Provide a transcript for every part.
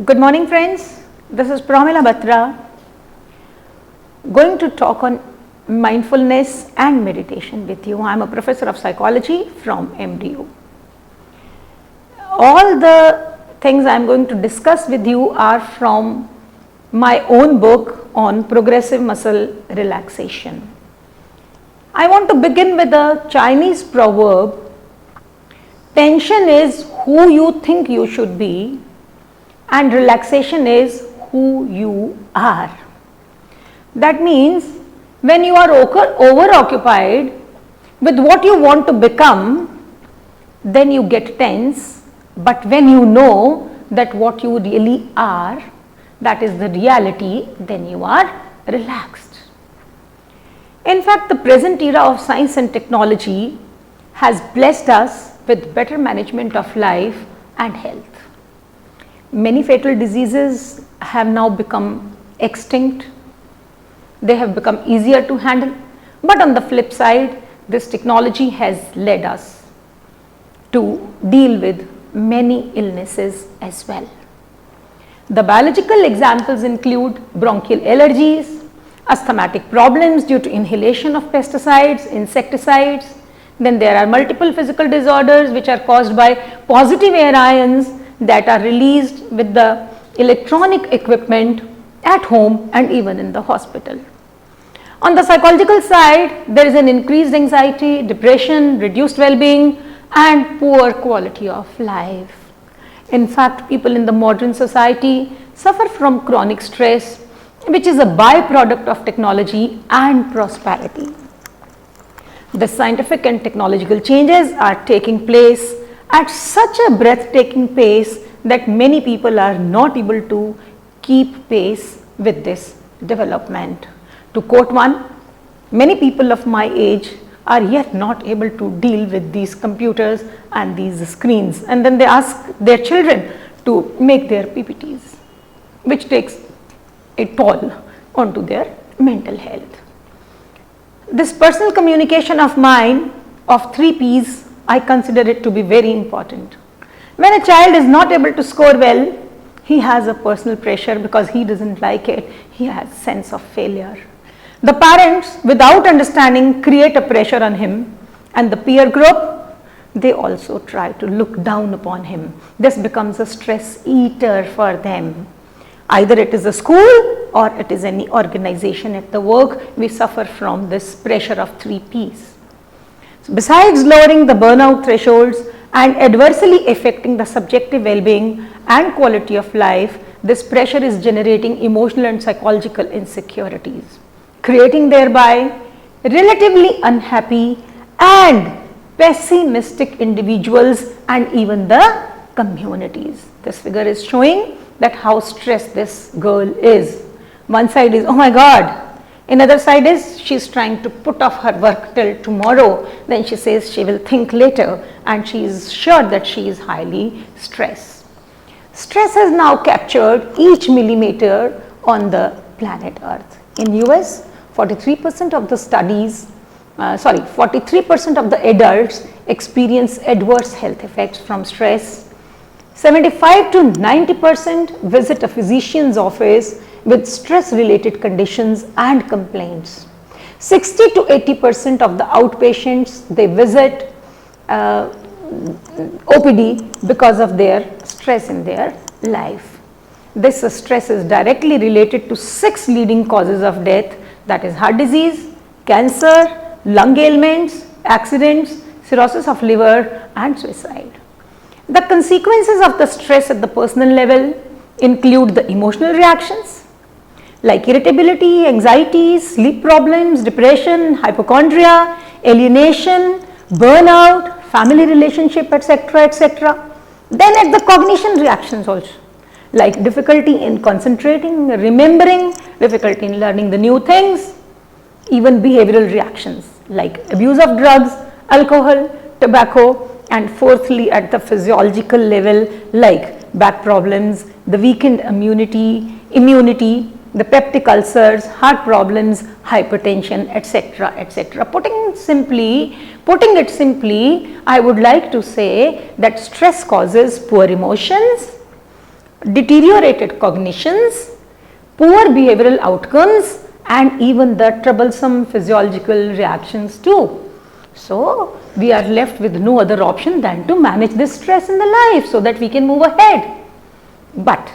Good morning friends, this is Pramila Batra going to talk on mindfulness and meditation with you. I am a professor of psychology from MDU. All the things I am going to discuss with you are from my own book on progressive muscle relaxation. I want to begin with a Chinese proverb, tension is who you think you should be and relaxation is who you are. That means when you are over-occupied with what you want to become, then you get tense, but when you know that what you really are, that is the reality, then you are relaxed. In fact, the present era of science and technology has blessed us with better management of life and health. Many fatal diseases have now become extinct. They have become easier to handle, but on the flip side, this technology has led us to deal with many illnesses as well. The biological examples include bronchial allergies, asthmatic problems due to inhalation of pesticides, insecticides. Then there are multiple physical disorders which are caused by positive air ions that are released with the electronic equipment at home and even in the hospital. On the psychological side, there is an increased anxiety, depression, reduced well-being and poor quality of life. In fact, people in the modern society suffer from chronic stress, which is a byproduct of technology and prosperity. The scientific and technological changes are taking place at such a breathtaking pace that many people are not able to keep pace with this development. To quote one, many people of my age are yet not able to deal with these computers and these screens, and then they ask their children to make their PPTs, which takes a toll onto their mental health. This personal communication of mine of 3 P's, I consider it to be very important. When a child is not able to score well, he has a personal pressure because he doesn't like it, he has sense of failure. The parents, without understanding, create a pressure on him, and the peer group, they also try to look down upon him. This becomes a stress eater for them. Either it is a school or it is any organization at the work, we suffer from this pressure of 3 P's. So besides lowering the burnout thresholds and adversely affecting the subjective well-being and quality of life, this pressure is generating emotional and psychological insecurities, creating thereby relatively unhappy and pessimistic individuals and even the communities. This figure is showing that how stressed this girl is. One side is, oh my God, another side is she is trying to put off her work till tomorrow, then she says she will think later, and she is sure that she is highly stressed. Stress has now captured each millimeter on the planet Earth. In US, 43% of the studies, 43% of the adults experience adverse health effects from stress. 75 to 90% visit a physician's office with stress related conditions and complaints. 60 to 80% of the outpatients, they visit OPD because of their stress in their life. This stress is directly related to 6 leading causes of death, that is heart disease, cancer, lung ailments, accidents, cirrhosis of liver and suicide. The consequences of the stress at the personal level include the emotional reactions like irritability, anxiety, sleep problems, depression, hypochondria, alienation, burnout, family relationship, etc., etc. Then at the cognition reactions also, like difficulty in concentrating, remembering, difficulty in learning the new things, even behavioral reactions like abuse of drugs, alcohol, tobacco, and fourthly at the physiological level like back problems, the weakened immunity, the peptic ulcers, heart problems, hypertension, etc., etc. Putting it simply, I would like to say that stress causes poor emotions, deteriorated cognitions, poor behavioral outcomes, and even the troublesome physiological reactions too. So, we are left with no other option than to manage this stress in the life so that we can move ahead. But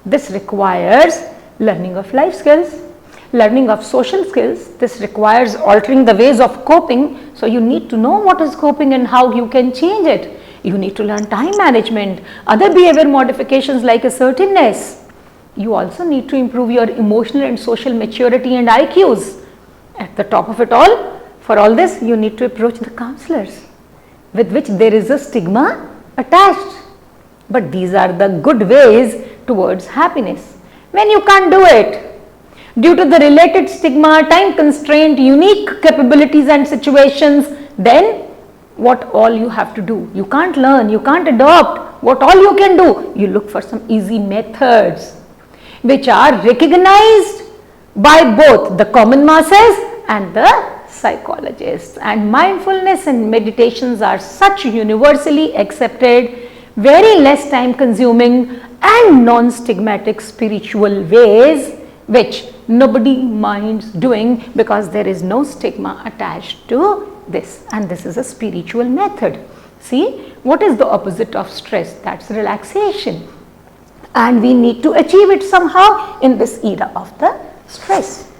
this requires learning of life skills, learning of social skills. This requires altering the ways of coping. So, you need to know what is coping and how you can change it. You need to learn time management, other behavior modifications like assertiveness. You also need to improve your emotional and social maturity and IQs. At the top of it all, for all this, you need to approach the counselors with which there is a stigma attached. But these are the good ways towards happiness. When you can't do it, due to the related stigma, time constraint, unique capabilities and situations, then what all you have to do? You can't learn, you can't adopt. What all you can do? You look for some easy methods which are recognized by both the common masses and the psychologists. And mindfulness and meditations are such universally accepted, very less time consuming and non-stigmatic spiritual ways which nobody minds doing because there is no stigma attached to this, and this is a spiritual method. See, what is the opposite of stress? That's relaxation, and we need to achieve it somehow in this era of the stress.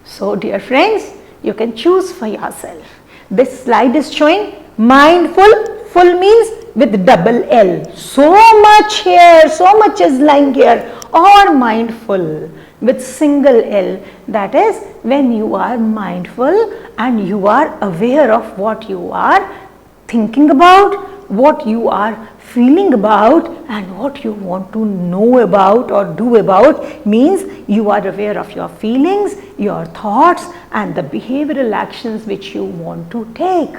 So dear friends, you can choose for yourself. This slide is showing mindful, full means with double L. So much here, so much is lying here, or mindful with single L. That is when you are mindful and you are aware of what you are thinking about, what you are feeling about, and what you want to know about or do about. Means you are aware of your feelings, your thoughts, and the behavioral actions which you want to take.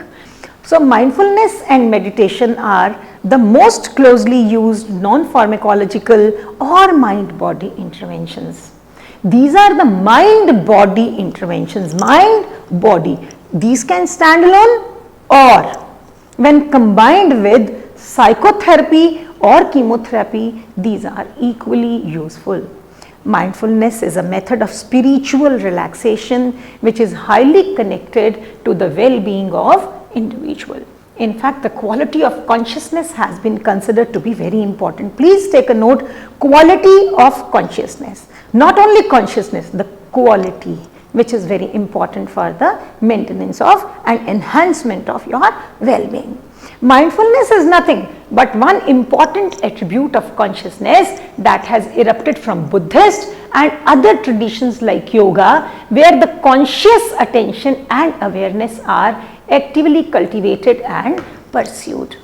So, mindfulness and meditation are the most closely used non-pharmacological or mind-body interventions. These are the mind-body interventions, mind-body. These can stand alone, or when combined with psychotherapy or chemotherapy, these are equally useful. Mindfulness is a method of spiritual relaxation which is highly connected to the well-being of individual. In fact, the quality of consciousness has been considered to be very important. Please take a note, quality of consciousness. Not only consciousness, the quality, which is very important for the maintenance of and enhancement of your well-being. Mindfulness is nothing but one important attribute of consciousness that has erupted from Buddhist and other traditions like yoga, where the conscious attention and awareness are actively cultivated and pursued.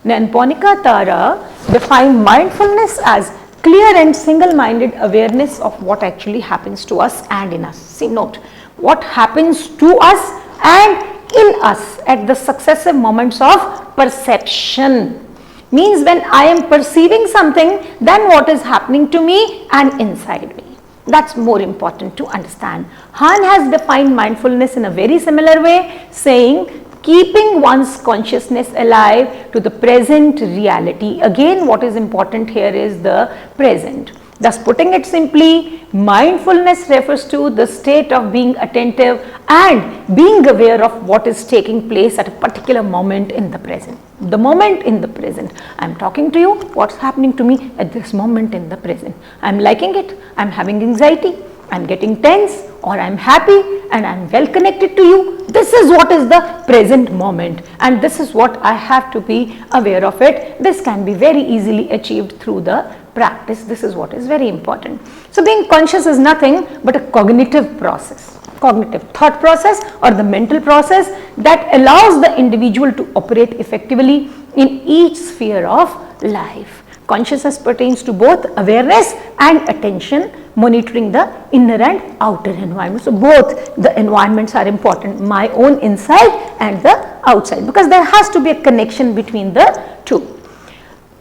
Nanponika Tara defined mindfulness as clear and single-minded awareness of what actually happens to us and in us. See, note, what happens to us and in us at the successive moments of perception. Means when I am perceiving something, then what is happening to me and inside me. That's more important to understand. Han has defined mindfulness in a very similar way, saying keeping one's consciousness alive to the present reality. Again, what is important here is the present. Thus, putting it simply, mindfulness refers to the state of being attentive and being aware of what is taking place at a particular moment in the present. The moment in the present. I am talking to you, what's happening to me at this moment in the present. I am liking it, I am having anxiety, I am getting tense, or I am happy and I am well connected to you. This is what is the present moment, and this is what I have to be aware of it. This can be very easily achieved through the practice. This is what is very important. So, being conscious is nothing but a cognitive process, cognitive thought process or the mental process that allows the individual to operate effectively in each sphere of life. Consciousness pertains to both awareness and attention, monitoring the inner and outer environment. So, both the environments are important, my own inside and the outside, because there has to be a connection between the two.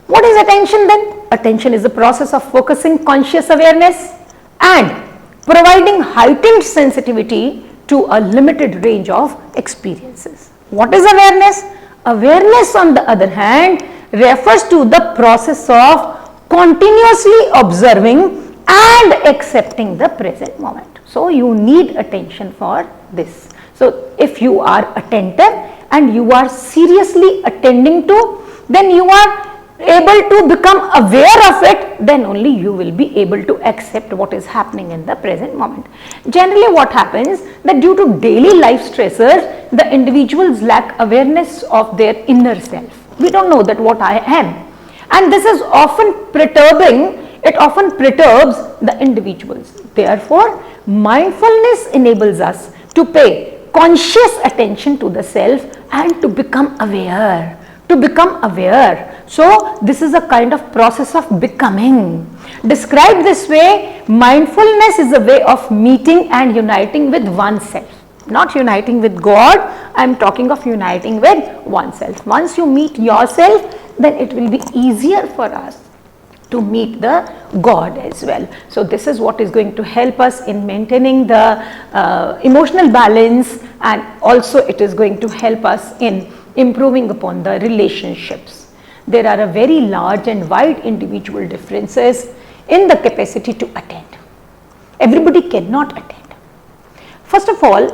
What is attention then? Attention is the process of focusing conscious awareness and providing heightened sensitivity to a limited range of experiences. What is awareness? Awareness, on the other hand, refers to the process of continuously observing and accepting the present moment. So you need attention for this. So if you are attentive and you are seriously attending to, then you are able to become aware of it, then only you will be able to accept what is happening in the present moment. Generally what happens, that due to daily life stressors, the individuals lack awareness of their inner self. We don't know that what I am, and this is often perturbing. It often perturbs the individuals. Therefore, mindfulness enables us to pay conscious attention to the self and to become aware. So this is a kind of process of becoming. Described this way, mindfulness is a way of meeting and uniting with oneself. Not uniting with God, I am talking of uniting with oneself. Once you meet yourself, then it will be easier for us to meet the God as well. So this is what is going to help us in maintaining the emotional balance, and also it is going to help us in improving upon the relationships. There are a very large and wide individual differences in the capacity to attend. Everybody cannot attend. First of all,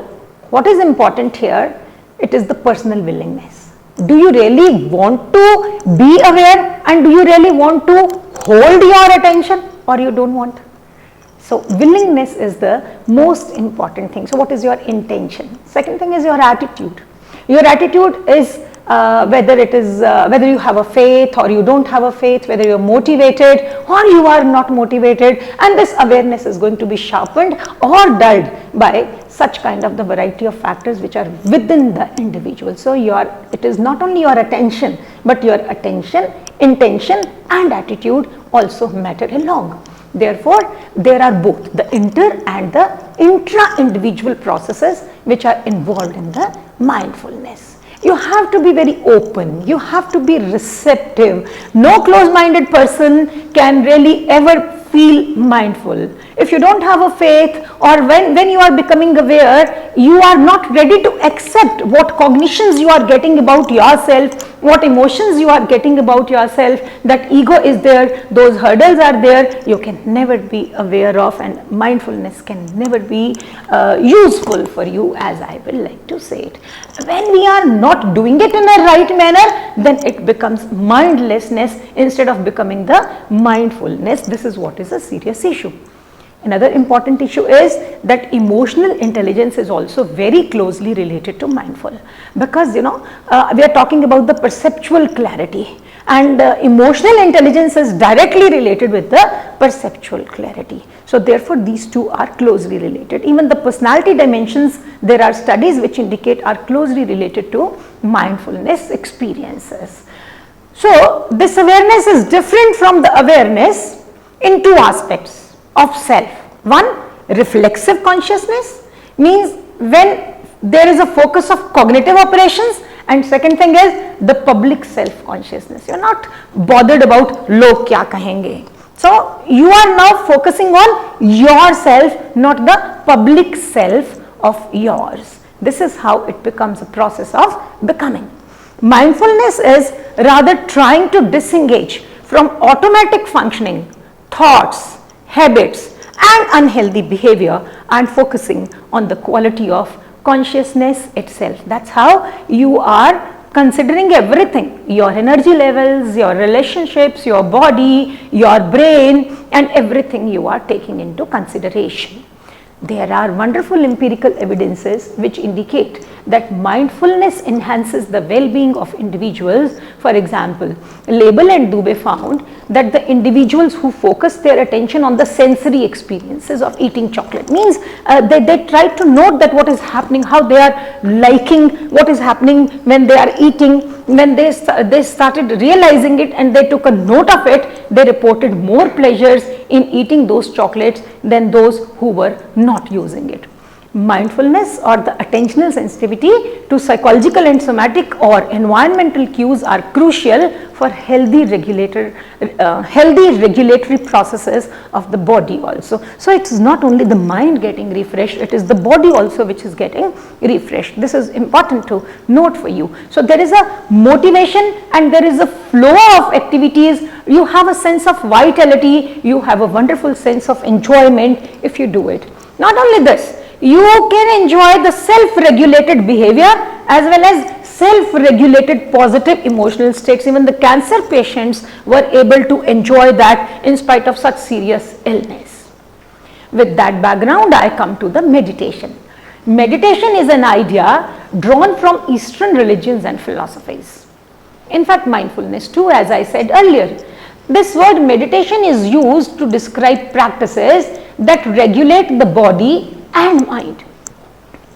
what is important here, it is the personal willingness. Do you really want to be aware, and do you really want to hold your attention, or you don't want? So willingness is the most important thing. So what is your intention? Second thing is your attitude. Your attitude is whether you have a faith or you don't have a faith, whether you are motivated or you are not motivated, and this awareness is going to be sharpened or dulled by such kind of the variety of factors which are within the individual. So it is not only your attention, but your attention, intention and attitude also matter along. Therefore, there are both the inter and the intra-individual processes which are involved in the mindfulness. You have to be very open, you have to be receptive. No close-minded person can really ever feel mindful. If you don't have a faith, or when you are becoming aware, you are not ready to accept what cognitions you are getting about yourself, what emotions you are getting about yourself, that ego is there, those hurdles are there, you can never be aware of, and mindfulness can never be useful for you, as I will like to say it. When we are not doing it in a right manner, then it becomes mindlessness instead of becoming the mindfulness. This is what is a serious issue. Another important issue is that emotional intelligence is also very closely related to mindful, because we are talking about the perceptual clarity, and emotional intelligence is directly related with the perceptual clarity. So therefore these two are closely related. Even the personality dimensions, there are studies which indicate, are closely related to mindfulness experiences. So this awareness is different from the awareness in two aspects of self. One, reflexive consciousness, means when there is a focus of cognitive operations, and second thing is the public self consciousness. You are not bothered about log kya kahenge. So you are now focusing on yourself, not the public self of yours. This is how it becomes a process of becoming. Mindfulness is rather trying to disengage from automatic functioning, thoughts, habits and unhealthy behavior, and focusing on the quality of consciousness itself. That's how you are considering everything, your energy levels, your relationships, your body, your brain, and everything you are taking into consideration. There are wonderful empirical evidences which indicate that mindfulness enhances the well-being of individuals. For example, Label and Dubé found that the individuals who focus their attention on the sensory experiences of eating chocolate, means they try to note that what is happening, how they are liking what is happening when they are eating. When they started realizing it and they took a note of it, they reported more pleasures in eating those chocolates than those who were not using it. Mindfulness, or the attentional sensitivity to psychological and somatic or environmental cues, are crucial for healthy regulatory processes of the body also. So it is not only the mind getting refreshed, it is the body also which is getting refreshed. This is important to note for you. So there is a motivation and there is a flow of activities You have a sense of vitality, you have a wonderful sense of enjoyment if you do it. Not only this, you can enjoy the self-regulated behavior as well as self-regulated positive emotional states. Even the cancer patients were able to enjoy that in spite of such serious illness. With that background, I come to the meditation. Meditation is an idea drawn from Eastern religions and philosophies. In fact, mindfulness too, as I said earlier. This word meditation is used to describe practices that regulate the body and mind,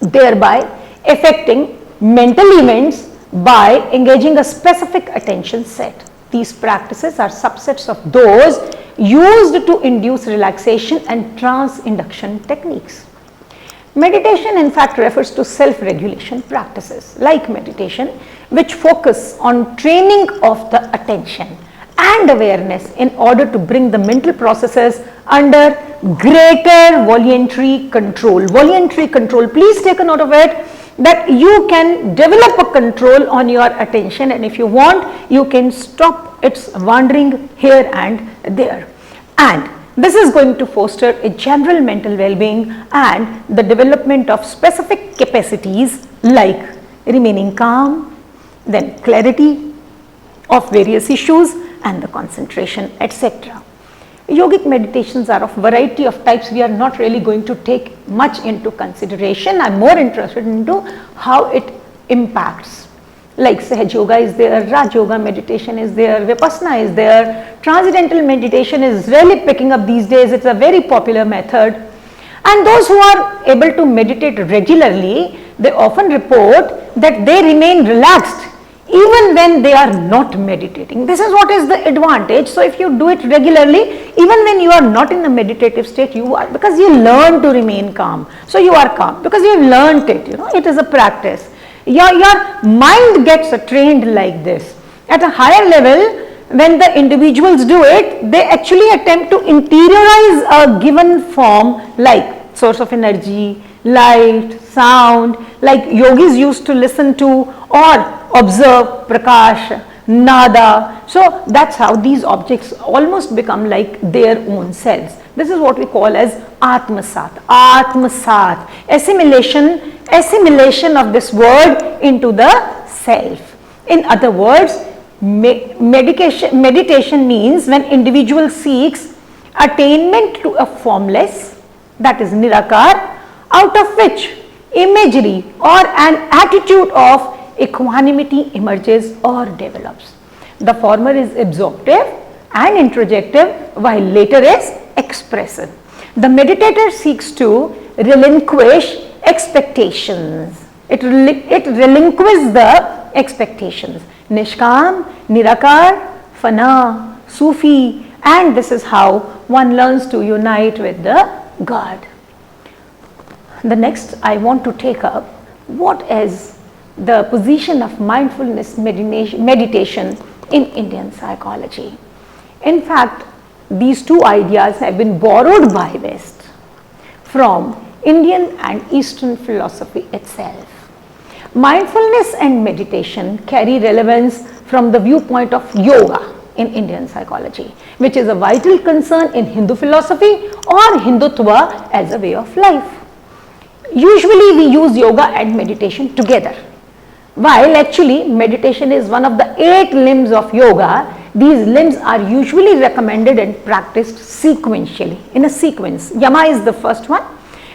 thereby affecting mental events by engaging a specific attention set. These practices are subsets of those used to induce relaxation and trance induction techniques. Meditation in fact refers to self-regulation practices like meditation, which focus on training of the attention and awareness in order to bring the mental processes under greater voluntary control. Voluntary control, please take a note of it, that you can develop a control on your attention, and if you want, you can stop its wandering here and there. And this is going to foster a general mental well-being and the development of specific capacities like remaining calm, then clarity of various issues and the concentration, etc. Yogic meditations are of variety of types. We are not really going to take much into consideration. I am more interested into how it impacts. Like Sahaj Yoga is there, Raj Yoga meditation is there, Vipassana is there, Transcendental meditation is really picking up these days. It's a very popular method. And those who are able to meditate regularly, they often report that they remain relaxed even when they are not meditating. This is what is the advantage. So if you do it regularly, even when you are not in the meditative state, you are, because you learn to remain calm. So you are calm because you have learned it, it is a practice. Your mind gets trained like this. At a higher level, when the individuals do it, they actually attempt to interiorize a given form like source of energy, light, sound, like yogis used to listen to or observe prakash, nada. So that's how these objects almost become like their own selves. This is what we call as atmasat, atmasat, assimilation of this word into the self. In other words, meditation means when individual seeks attainment to a formless, that is nirakar, out of which imagery or an attitude of equanimity emerges or develops. The former is absorptive and introjective, while later is expressive. The meditator seeks to relinquish expectations. It relinquishes the expectations. Nishkam, Nirakar, Fana, Sufi, and this is how one learns to unite with the God. The next I want to take up what is the position of mindfulness meditation in Indian psychology. In fact, these two ideas have been borrowed by West from Indian and Eastern philosophy itself. Mindfulness and meditation carry relevance from the viewpoint of yoga in Indian psychology, which is a vital concern in Hindu philosophy or Hindutva as a way of life. Usually we use yoga and meditation together. While actually meditation is one of the 8 limbs of yoga, these limbs are usually recommended and practiced sequentially, in a sequence. Yama is the first one,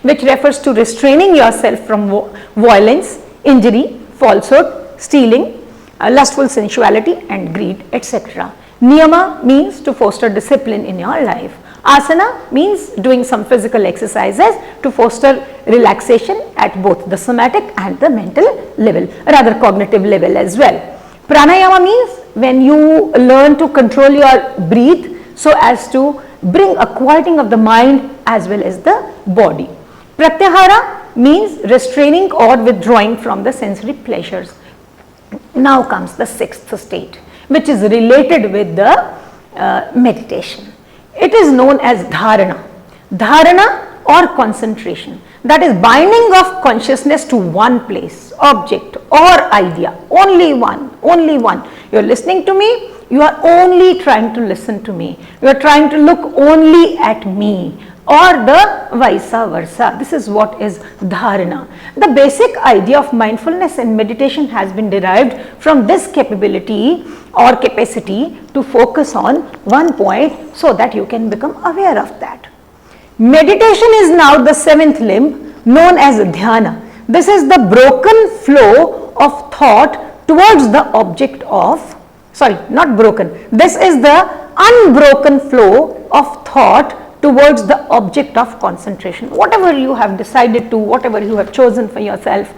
which refers to restraining yourself from violence, injury, falsehood, stealing, lustful sensuality and greed, etc. Niyama means to foster discipline in your life. Asana means doing some physical exercises to foster relaxation at both the somatic and the mental level, rather cognitive level as well. Pranayama means when you learn to control your breath so as to bring a quieting of the mind as well as the body. Pratyahara means restraining or withdrawing from the sensory pleasures. Now comes the 6th state, which is related with the meditation. It is known as dharana. Dharana or concentration, that is binding of consciousness to one place, object or idea, only one. You are listening to me You are only trying to listen to me. You are trying to look only at me, or the vice versa. This is what is dharana. The basic idea of mindfulness and meditation has been derived from this capability or capacity to focus on one point so that you can become aware of that. Meditation is now the seventh limb known as dhyana. This is the broken flow of thought towards the object of, not broken, this is the unbroken flow of thought towards the object of concentration. Whatever you have decided to, whatever you have chosen for yourself,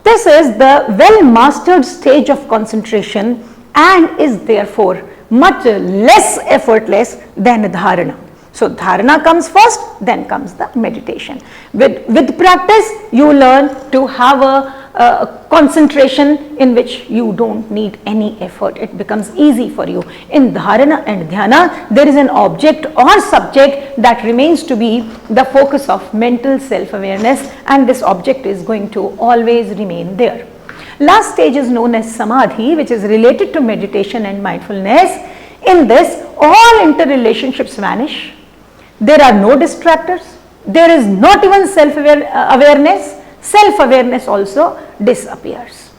this is the well mastered stage of concentration and is therefore much less effortless than dharana. So dharana comes first, then comes the meditation. With practice, you learn to have a concentration in which you don't need any effort. It becomes easy for you. In dharana and dhyana, there is an object or subject that remains to be the focus of mental self-awareness, and this object is going to always remain there. Last stage is known as samadhi, which is related to meditation and mindfulness. In this, all interrelationships vanish. There are no distractors. There is not even self-awareness. Self-awareness also disappears.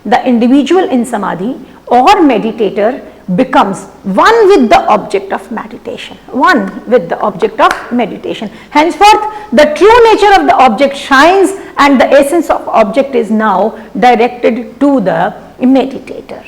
The individual in samadhi or meditator becomes one with the object of meditation. One with the object of meditation. Henceforth, the true nature of the object shines and the essence of object is now directed to the meditator.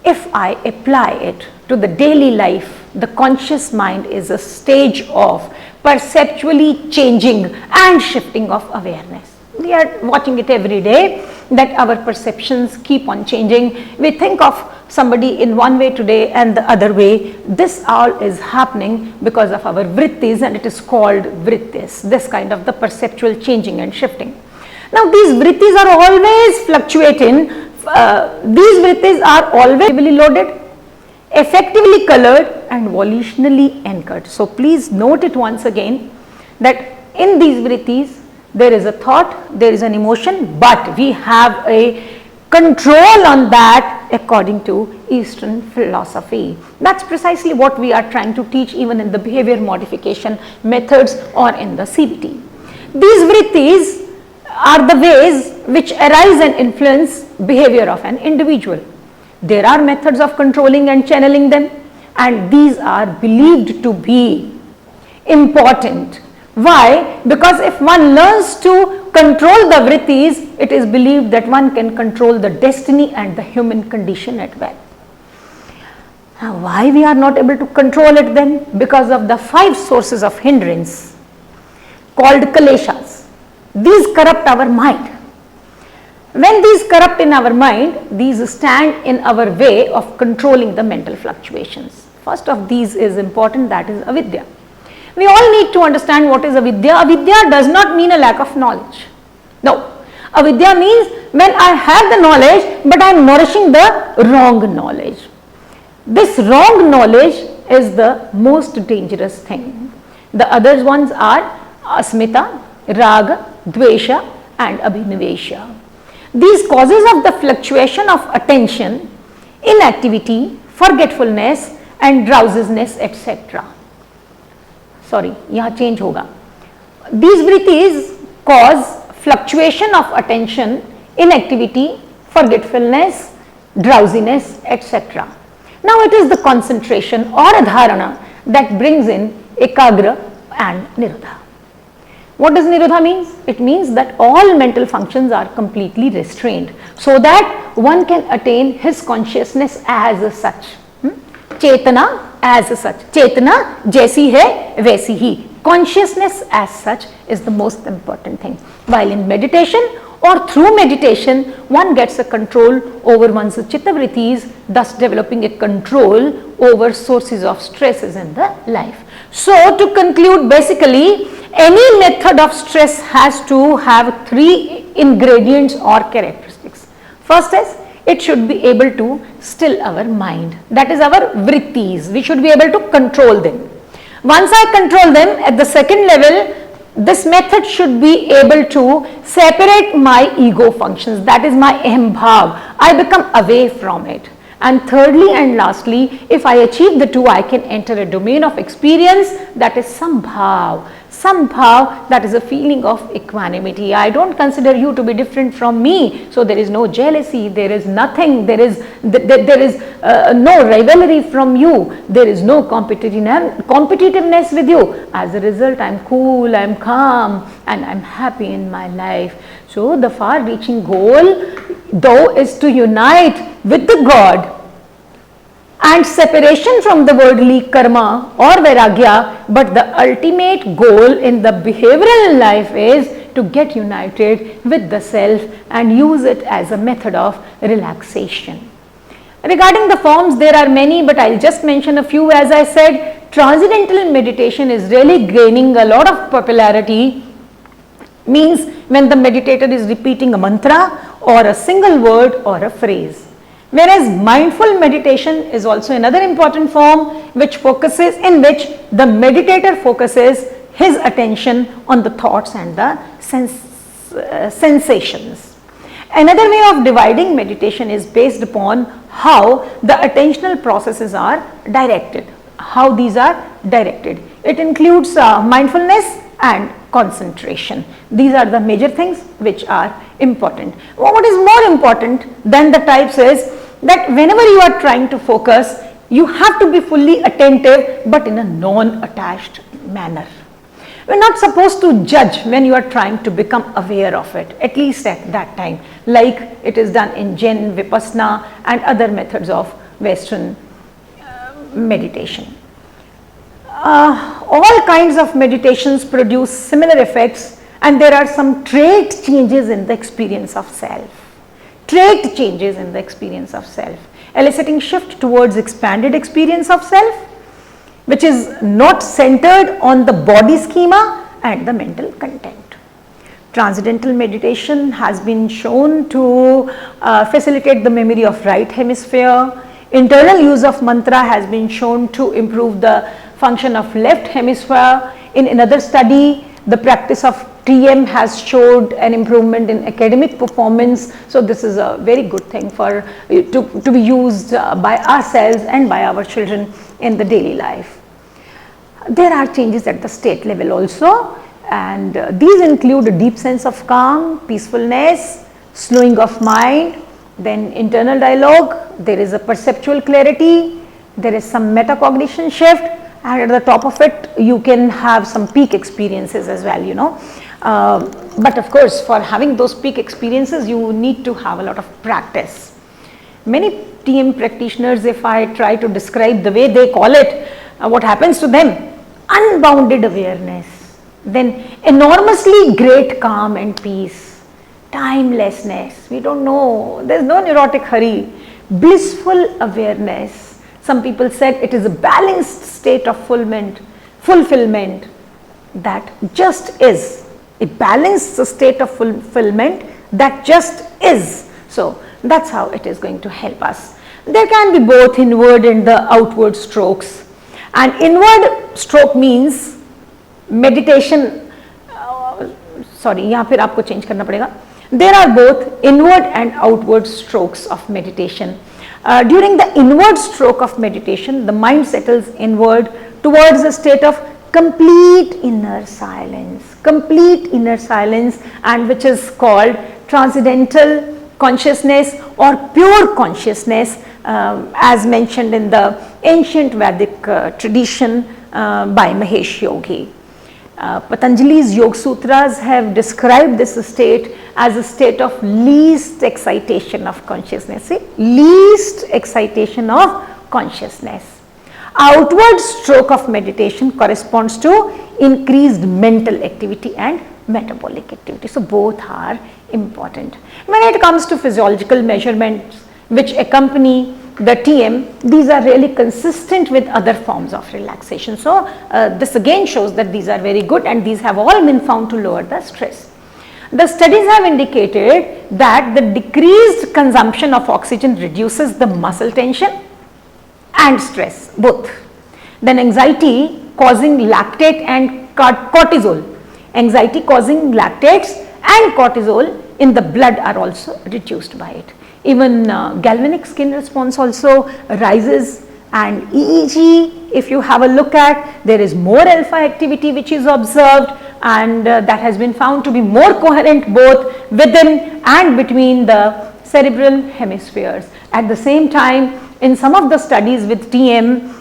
If I apply it to the daily life, the conscious mind is a stage of perceptually changing and shifting of awareness. We are watching it every day that our perceptions keep on changing. We think of somebody in one way today and the other way. This all is happening because of our vrittis, and it is called vrittis, this kind of the perceptual changing and shifting. Now these vrittis are always fluctuating. These vrittis are always loaded, effectively colored and volitionally anchored. So please note it once again that in these vrittis there is a thought, there is an emotion, but we have a control on that according to Eastern philosophy. That's precisely what we are trying to teach even in the behavior modification methods or in the CBT. These vrittis are the ways which arise and influence behavior of an individual. There are methods of controlling and channeling them, and these are believed to be important. Why? Because if one learns to control the vrittis, it is believed that one can control the destiny and the human condition as well. Now, why we are not able to control it then? Because of the 5 sources of hindrance called kaleshas. These corrupt our mind. When these corrupt in our mind, these stand in our way of controlling the mental fluctuations. First of these is important, that is avidya. We all need to understand what is avidya. Avidya does not mean a lack of knowledge. No. Avidya means when I have the knowledge, but I am nourishing the wrong knowledge. This wrong knowledge is the most dangerous thing. The other ones are asmita, raga, dvesha and abhinivesha. These causes of the fluctuation of attention, inactivity, forgetfulness and drowsiness, etc. यहाँ change होगा. These vrittis cause fluctuation of attention, inactivity, forgetfulness, drowsiness, etc. Now it is the concentration or dharana that brings in ekagra and nirodha. What does nirodha means? It means that all mental functions are completely restrained so that one can attain his consciousness as such. Chetana as such. Chetana jaisi hai waisi hi. Consciousness as such is the most important thing. While in meditation or through meditation, one gets a control over one's chitta vrittis, thus developing a control over sources of stresses in the life. So to conclude, basically any method of stress has to have 3 ingredients or characteristics. First is it should be able to still our mind. That is our vrittis. We should be able to control them. Once I control them, at the second level, this method should be able to separate my ego functions. That is my aham bhav. I become away from it. And thirdly and lastly, if I achieve the two, I can enter a domain of experience that is sambhav. Sambhav, that is a feeling of equanimity. I don't consider you to be different from me, so there is no jealousy, there is nothing, there is no rivalry from you, there is no competitiveness with you. As a result, I am cool, I am calm, and I am happy in my life. So the far-reaching goal, though, is to unite with the God, and separation from the worldly karma or vairagya, but the ultimate goal in the behavioral life is to get united with the self and use it as a method of relaxation. Regarding the forms, there are many, but I'll just mention a few. As I said, transcendental meditation is really gaining a lot of popularity. Means when the meditator is repeating a mantra or a single word or a phrase. Whereas mindful meditation is also another important form in which the meditator focuses his attention on the thoughts and the sensations. Another way of dividing meditation is based upon how the attentional processes are directed, how these are directed. It includes mindfulness and concentration. These are the major things which are important. What is more important than the types is that whenever you are trying to focus, you have to be fully attentive but in a non-attached manner. We are not supposed to judge when you are trying to become aware of it, at least at that time, like it is done in Zen, Vipassana and other methods of Western meditation. All kinds of meditations produce similar effects, and there are some trait changes in the experience of self. Trait changes in the experience of self, eliciting shift towards expanded experience of self, which is not centered on the body schema and the mental content. Transcendental meditation has been shown to facilitate the memory of right hemisphere. Internal use of mantra has been shown to improve the function of left hemisphere. In another study, the practice of TM has showed an improvement in academic performance. So this is a very good thing for to be used by ourselves and by our children in the daily life. There are changes at the state level also, and these include a deep sense of calm, peacefulness, slowing of mind, then internal dialogue, there is a perceptual clarity, there is some metacognition shift, and at the top of it you can have some peak experiences as well, you know. But of course, for having those peak experiences, you need to have a lot of practice. Many TM practitioners, if I try to describe the way they call it, what happens to them? Unbounded awareness, then enormously great calm and peace, timelessness, we don't know, there is no neurotic hurry, blissful awareness. Some people said it is a balanced state of fulfillment that just is. A balanced state of fulfillment that just is. So that's how it is going to help us. There can be both inward and the outward strokes. And inward stroke means meditation, यहाँ फिर आपको change करना पड़ेगा. There are both inward and outward strokes of meditation. During the inward stroke of meditation, the mind settles inward towards a state of complete inner silence, and which is called transcendental consciousness or pure consciousness, as mentioned in the ancient Vedic tradition by Mahesh Yogi. Patanjali's Yoga Sutras have described this state as a state of least excitation of consciousness. See? Least excitation of consciousness. Outward stroke of meditation corresponds to increased mental activity and metabolic activity. So both are important. When it comes to physiological measurements which accompany the TM, these are really consistent with other forms of relaxation. So this again shows that these are very good, and these have all been found to lower the stress. The studies have indicated that the decreased consumption of oxygen reduces the muscle tension and stress both. Then anxiety causing lactate and cortisol. Anxiety causing lactates and cortisol in the blood are also reduced by it. Even galvanic skin response also rises, and EEG, if you have a look at, there is more alpha activity which is observed, and that has been found to be more coherent both within and between the cerebral hemispheres. At the same time, in some of the studies with TM,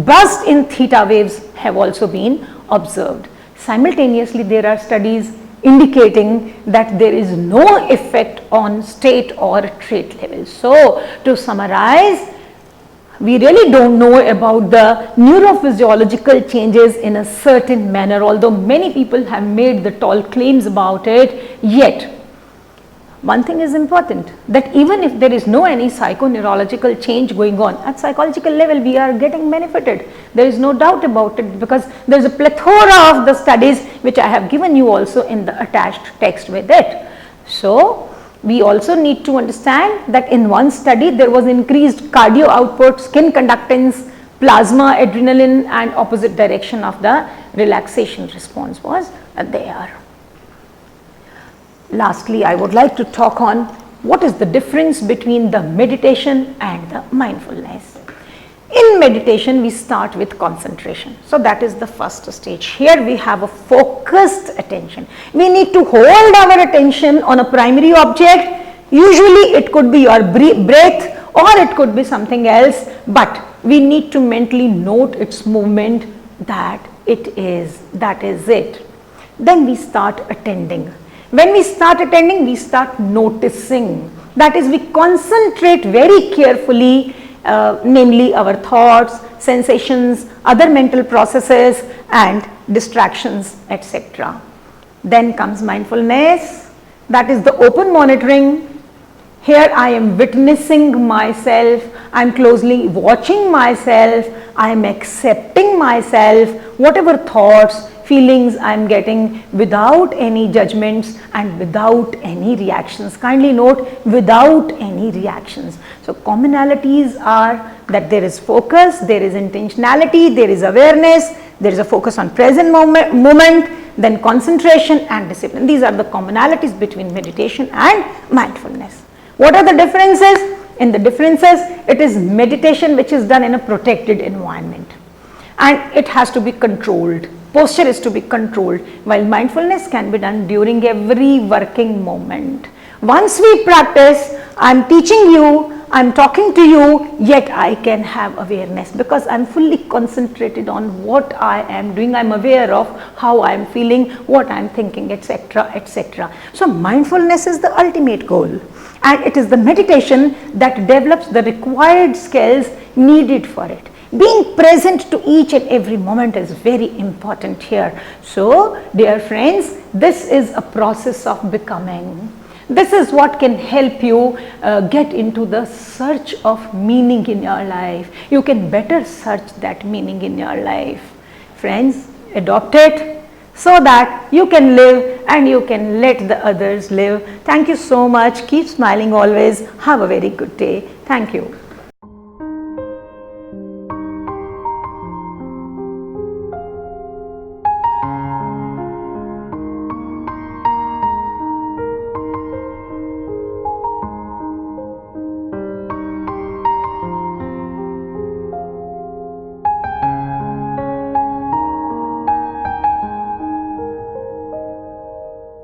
burst in theta waves have also been observed. Simultaneously, there are studies indicating that there is no effect on state or trait levels. So, to summarize, we really don't know about the neurophysiological changes in a certain manner, although many people have made the tall claims about it. Yet one thing is important, that even if there is no any psychoneurological change going on, at psychological level we are getting benefited. There is no doubt about it, because there is a plethora of the studies which I have given you also in the attached text with it. So we also need to understand that in one study there was increased cardio output, skin conductance, plasma, adrenaline, and opposite direction of the relaxation response was there. Lastly, I would like to talk on what is the difference between the meditation and the mindfulness. In meditation, we start with concentration. So that is the first stage. Here we have a focused attention. We need to hold our attention on a primary object. Usually it could be your breath, or it could be something else, but we need to mentally note its movement, that is it. Then we start attending. When we start attending, we start noticing. That is, we concentrate very carefully, namely our thoughts, sensations, other mental processes and distractions, etc. Then comes mindfulness, that is the open monitoring. Here I am witnessing myself, I am closely watching myself, I am accepting myself, whatever thoughts, feelings I am getting, without any judgments and without any reactions. Kindly note, without any reactions. So commonalities are that there is focus, there is intentionality, there is awareness, there is a focus on present moment, then concentration and discipline. These are the commonalities between meditation and mindfulness. What are the differences? In the differences, it is meditation which is done in a protected environment, and it has to be controlled. Posture is to be controlled, while mindfulness can be done during every working moment. Once we practice, I am teaching you, I am talking to you, yet I can have awareness, because I am fully concentrated on what I am doing. I am aware of how I am feeling, what I am thinking, etc., etc. So mindfulness is the ultimate goal, and it is the meditation that develops the required skills needed for it. Being present to each and every moment is very important here. So, dear friends, this is a process of becoming. This is what can help you get into the search of meaning in your life. You can better search that meaning in your life. Friends, adopt it so that you can live and you can let the others live. Thank you so much. Keep smiling always. Have a very good day. Thank you.